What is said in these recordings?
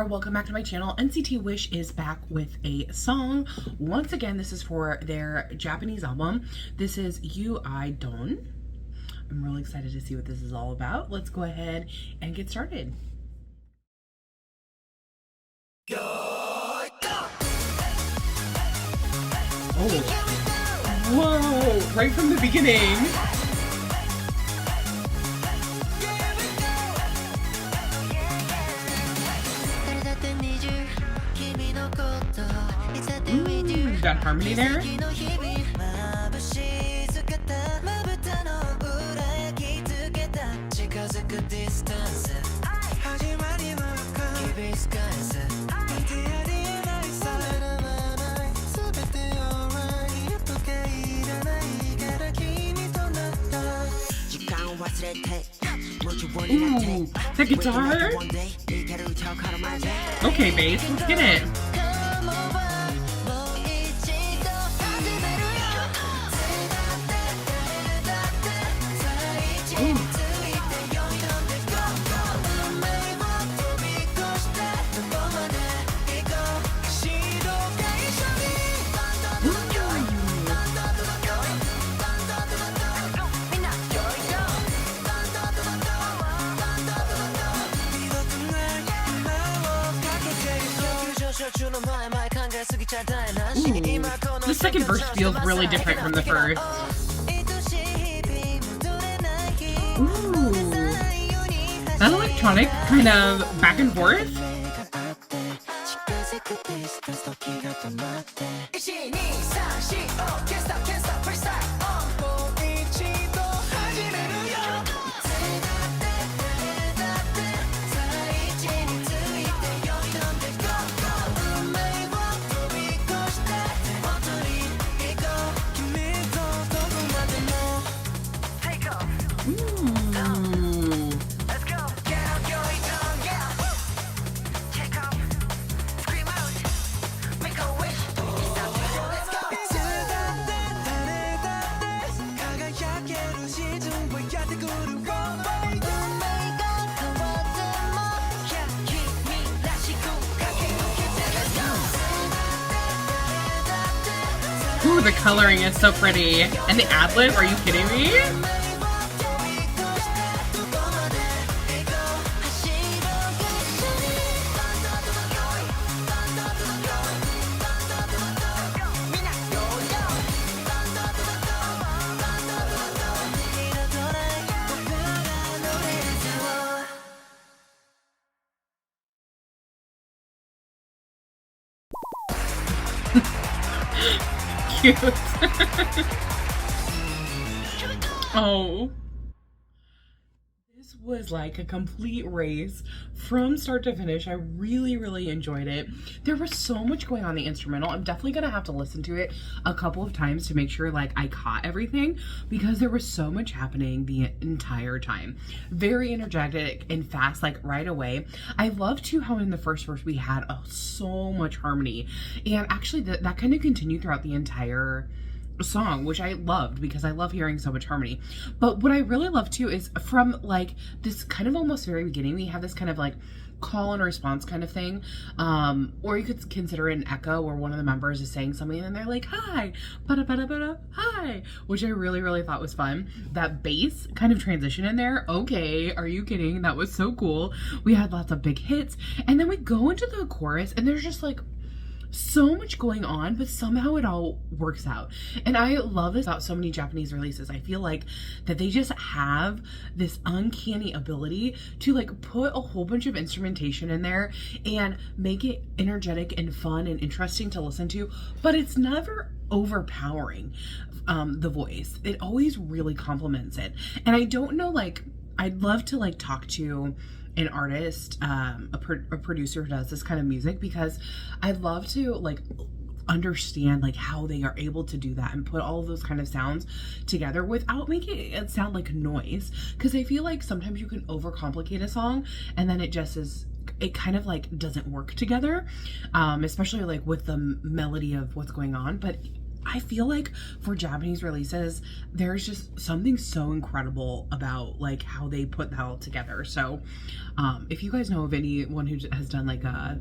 or welcome back to my channel. NCT WISH is back with a song. Once again, this is for their Japanese album. This is You I Don. I'm really excited to see what this is all about. Let's go ahead and get started. Oh, whoa, right from the beginning. Got harmony there. Ooh, the guitar? Okay, bass, let's get it. Ooh. The second verse feels really different from the first. Ooh. That electronic kind of back and forth. Ooh, the coloring is so pretty. And the ad-lib, are you kidding me? Cute. Oh. This was like a complete race from start to finish. I really enjoyed it. There was so much going on in the instrumental. I'm definitely gonna have to listen to it a couple of times to make sure like I caught everything, because there was so much happening the entire time. Very energetic and fast, like right away. I love too how in the first verse we had so much harmony, and actually that kind of continued throughout the entire song, which I loved because I love hearing so much harmony. But what I really love too is from like this kind of almost very beginning, we have this kind of like call and response kind of thing, or you could consider it an echo where one of the members is saying something and they're like, hi, bada, hi, which I really thought was fun. That bass kind of transition in there, okay, are you kidding? That was so cool. We had lots of big hits, and then we go into the chorus and there's just like so much going on, but somehow it all works out. And I love this about so many Japanese releases. I feel like that they just have this uncanny ability to like put a whole bunch of instrumentation in there and make it energetic and fun and interesting to listen to, but it's never overpowering the voice. It always really complements it. And I don't know, like, I'd love to like talk to an artist, a producer who does this kind of music, because I'd love to like understand like how they are able to do that and put all of those kind of sounds together without making it sound like noise, because I feel like sometimes you can overcomplicate a song and then it just is, it kind of like doesn't work together, especially like with the melody of what's going on. But I feel like for Japanese releases, there's just something so incredible about like how they put that all together. So if you guys know of anyone who has done like a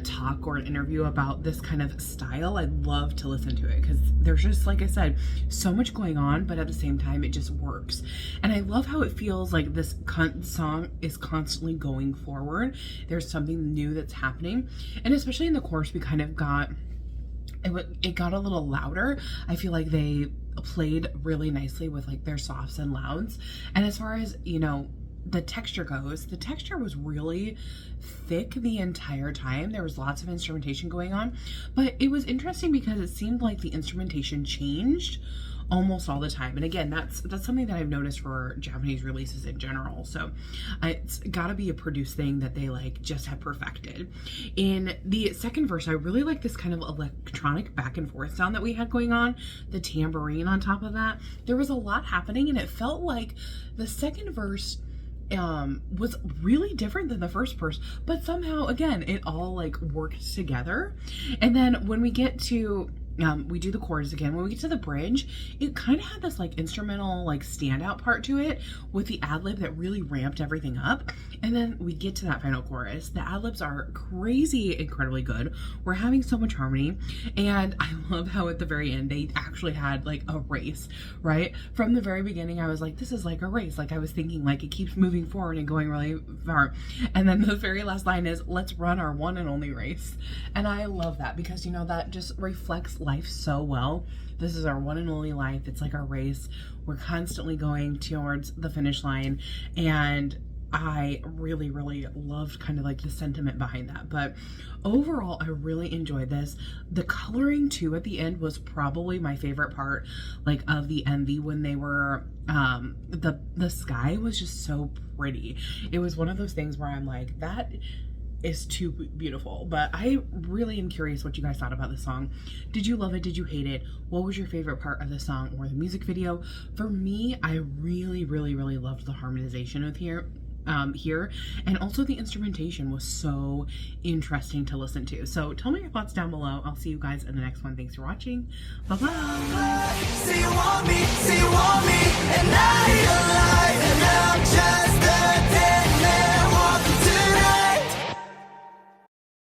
talk or an interview about this kind of style, I'd love to listen to it, because there's just, like I said, so much going on, but at the same time it just works. And I love how it feels like this song is constantly going forward. There's something new that's happening, and especially in the chorus we kind of got it got a little louder. I feel like they played really nicely with like their softs and louds. And as far as, you know, the texture goes, the texture was really thick the entire time. There was lots of instrumentation going on, but it was interesting because it seemed like the instrumentation changed almost all the time. And again, that's something that I've noticed for Japanese releases in general. So it's gotta be a produced thing that they like just have perfected. In the second verse, I really like this kind of electronic back and forth sound that we had going on, the tambourine on top of that. There was a lot happening, and it felt like the second verse was really different than the first verse, but somehow again it all like worked together. And then when we get to we do the chorus again. When we get to the bridge, it kind of had this like instrumental like standout part to it with the ad-lib that really ramped everything up. And then we get to that final chorus. The ad-libs are crazy incredibly good. We're having so much harmony, and I love how at the very end they actually had like a race, right? From the very beginning I was like, this is like a race. Like I was thinking like it keeps moving forward and going really far, and then the very last line is, let's run our one and only race. And I love that, because you know that just reflects life so well. This is our one and only life. It's like our race. We're constantly going towards the finish line, and I really, really loved kind of like the sentiment behind that. But overall, I really enjoyed this. The coloring too at the end was probably my favorite part, like of the MV, when they were the sky was just so pretty. It was one of those things where I'm like, that is too beautiful. But I really am curious what you guys thought about this song. Did you love it? Did you hate it? What was your favorite part of the song or the music video? For me, I really, really, really loved the harmonization of here, and also the instrumentation was so interesting to listen to. So tell me your thoughts down below. I'll see you guys in the next one. Thanks for watching. Bye bye. See you want me, and now you're alive, and I'm just